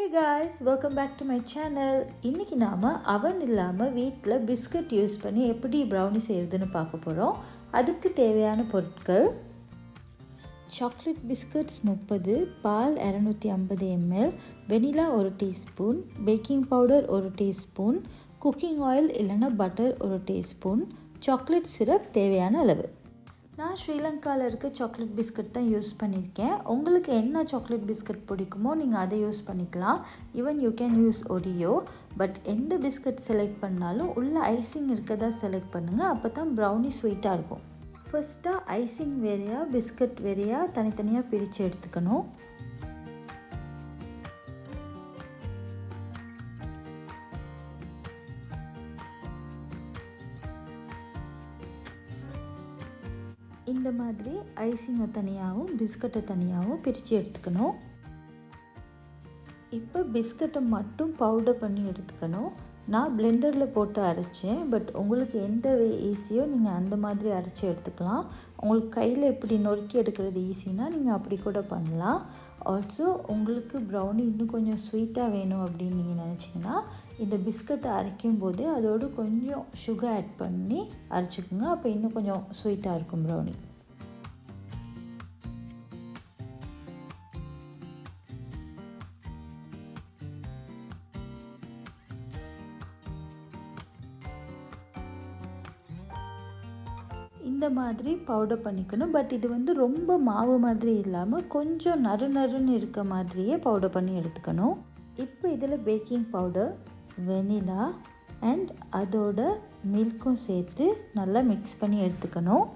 Hey guys, welcome back to my channel. இன்னைக்கு நாம அவன் இல்லாம வீட்ல பிஸ்கட் யூஸ் பண்ணி எப்படி ப்ரௌனி செய்யறதுன்னு பார்க்க போறோம். அதுக்கு தேவையான பொருட்கள்: சாக்லேட் பிஸ்கட்ஸ் 30, பால் 250 ml, vanilla 1 teaspoon, baking powder 1 teaspoon, cooking oil இல்லைன்னா பட்டர் 1 டீஸ்பூன், சாக்லேட் சிரப் தேவையான அளவு. நான் ஸ்ரீலங்காவில் இருக்க சாக்லேட் பிஸ்கட் தான் யூஸ் பண்ணியிருக்கேன். உங்களுக்கு என்ன சாக்லேட் பிஸ்கட் பிடிக்குமோ நீங்கள் அதை யூஸ் பண்ணிக்கலாம். Even you can use Oreo. But எந்த பிஸ்கட் செலக்ட் பண்ணாலும் உள்ள ஐசிங் இருக்கதா செலக்ட் பண்ணுங்கள். அப்போ தான் ப்ரௌனி ஸ்வீட்டாக இருக்கும். ஃபர்ஸ்ட்டாக ஐசிங் வேறையா பிஸ்கட் வேறையா தனித்தனியாக பிரித்து எடுத்துக்கணும். இந்த மாதிரி ஐசிங்கை தனியாகவும் பிஸ்கட்டை தனியாகவும் பிரித்து எடுத்துக்கணும். இப்போ பிஸ்கட்டை மட்டும் பவுடர் பண்ணி எடுத்துக்கணும். நான் பிளெண்டரில் போட்டு அரைச்சேன். பட் உங்களுக்கு எந்த ஈஸியோ நீங்கள் அந்த மாதிரி அரைச்சி எடுத்துக்கலாம். உங்களுக்கு கையில் எப்படி நொறுக்கி எடுக்கிறது ஈஸினா நீங்கள் அப்படி கூட பண்ணலாம். ஆல்சோ உங்களுக்கு ப்ரௌனி இன்னும் கொஞ்சம் ஸ்வீட்டாக வேணும் அப்படின்னு நீங்கள் நினச்சிங்கன்னா இந்த பிஸ்கட்டை அரைக்கும் போது அதோடு கொஞ்சம் சுகர் ஆட் பண்ணி அரைச்சிக்கோங்க. அப்போ இன்னும் கொஞ்சம் ஸ்வீட்டாக இருக்கும் ப்ரௌனி. இந்த மாதிரி பவுடர் பண்ணிக்கணும். பட் இது ரொம்ப மாவு மாதிரி இல்லாமல் கொஞ்சம் நறுன்னு இருக்க மாதிரியே பவுடர் பண்ணி எடுத்துக்கணும். இப்போ இதில் பேக்கிங் பவுடர், வெனிலா அண்ட் அதோட மில்க்கும் சேர்த்து நல்லா மிக்ஸ் பண்ணி எடுத்துக்கணும்.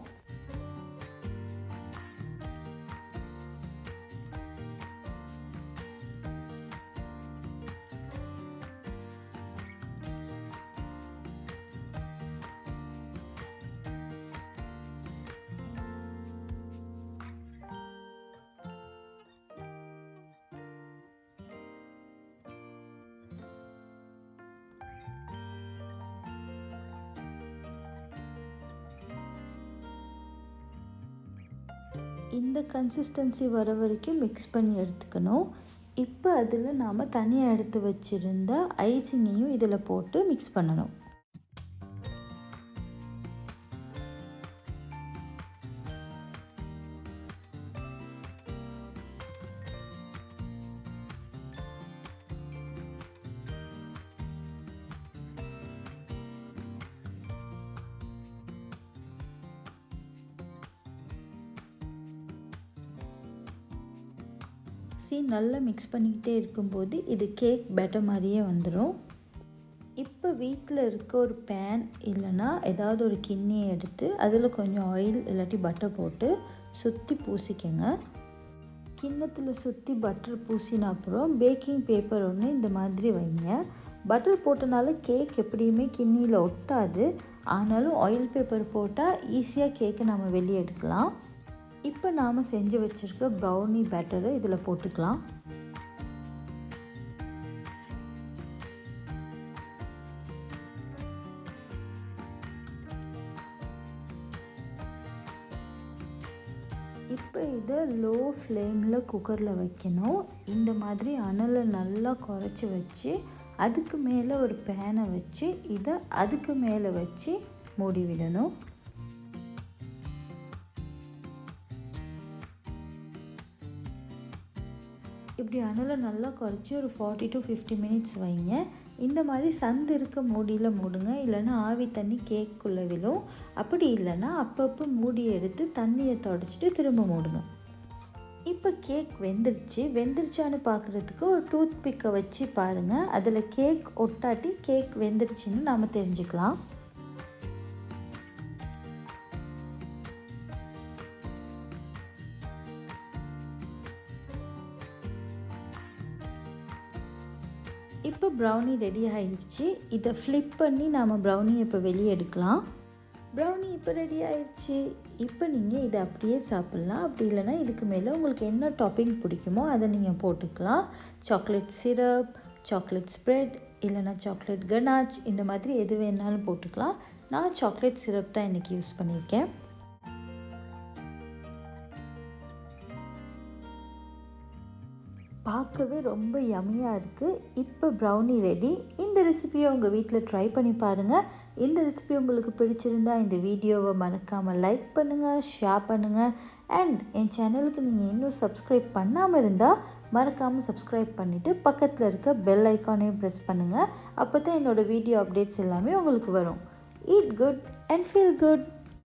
இந்த கன்சிஸ்டன்சி வர வரைக்கும் மிக்ஸ் பண்ணி எடுத்துக்கணும். இப்போ அதில் நாம் தனியாக எடுத்து வச்சுருந்த ஐசிங்கையும் இதில் போட்டு மிக்ஸ் பண்ணணும். நல்லா மிக்ஸ் பண்ணிக்கிட்டே இருக்கும்போது இது கேக் பேட்டர் மாதிரியே வந்துடும். இப்போ வீட்டில் இருக்க ஒரு பேன் இல்லைன்னா ஏதாவது ஒரு கிண்ணியை எடுத்து அதில் கொஞ்சம் ஆயில் இல்லாட்டி பட்டர் போட்டு சுற்றி பூசிக்கங்க. கிண்ணத்தில் சுற்றி பட்டர் பூசின அப்புறம் பேக்கிங் பேப்பர் ஒன்று இந்த மாதிரி வைங்க. பட்டர் போட்டனால கேக் எப்படியுமே கிண்ணியில் ஒட்டாது. ஆனாலும் ஆயில் பேப்பர் போட்டால் ஈஸியாக கேக்கை நம்ம வெளியே எடுக்கலாம். இப்போ நாம் செஞ்சு வச்சுருக்க ப்ரௌனி பேட்டரை இதில் போட்டுக்கலாம். இப்போ இதை லோ ஃப்ளேமில் குக்கரில் வைக்கணும். இந்த மாதிரி அனலை நல்லா குறைச்சி வச்சு அதுக்கு மேலே ஒரு பேனை வச்சு இதை அதுக்கு மேலே வச்சு மூடி விடணும். இப்படி அனலை நல்லா குறைச்சி ஒரு 40 to 50 minutes வைங்க. இந்த மாதிரி சந்து இருக்க மூடியில் மூடுங்க. இல்லைன்னா ஆவி தண்ணி கேக்குள்ளே விழும். அப்படி இல்லைன்னா அப்பப்போ மூடி எடுத்து தண்ணியை தொடச்சிட்டு திரும்ப மூடுங்க. இப்போ கேக் வெந்துருச்சான்னு பார்க்குறதுக்கு ஒரு டூத் பிக்கை வச்சு பாருங்கள். அதில் கேக் ஒட்டாட்டி கேக் வெந்துருச்சுன்னு நாம் தெரிஞ்சுக்கலாம். இப்போ ப்ரௌனி ரெடி ஆயிடுச்சு. இதை ஃப்ளிப் பண்ணி நாம் ப்ரௌனியை இப்போ வெளியே எடுக்கலாம். ப்ரௌனி இப்போ ரெடி ஆயிடுச்சு. இப்போ நீங்கள் இதை அப்படியே சாப்பிட்லாம். அப்படி இல்லைன்னா இதுக்கு மேலே உங்களுக்கு என்ன டாப்பிங் பிடிக்குமோ அதை நீங்கள் போட்டுக்கலாம். சாக்லேட் சிரப், சாக்லேட் ஸ்ப்ரெட் இல்லைன்னா சாக்லேட் கனாச் இந்த மாதிரி எது வேணாலும் போட்டுக்கலாம். நான் சாக்லேட் சிரப் தான் இன்றைக்கி யூஸ் பண்ணியிருக்கேன். பார்க்கவே ரொம்ப யம்மியாக இருக்குது. இப்போ ப்ரௌனி ரெடி. இந்த ரெசிபியை உங்கள் வீட்டில் ட்ரை பண்ணி பாருங்கள். இந்த ரெசிபி உங்களுக்கு பிடிச்சிருந்தா இந்த வீடியோவை மறக்காமல் லைக் பண்ணுங்கள், ஷேர் பண்ணுங்கள். அண்ட் என் சேனலுக்கு நீங்கள் இன்னும் சப்ஸ்கிரைப் பண்ணாமல் இருந்தால் மறக்காமல் சப்ஸ்கிரைப் பண்ணிவிட்டு பக்கத்தில் இருக்க பெல் ஐக்கானையும் ப்ரெஸ் பண்ணுங்கள். அப்போ தான் என்னோடய வீடியோ அப்டேட்ஸ் எல்லாமே உங்களுக்கு வரும். Eat good and feel good.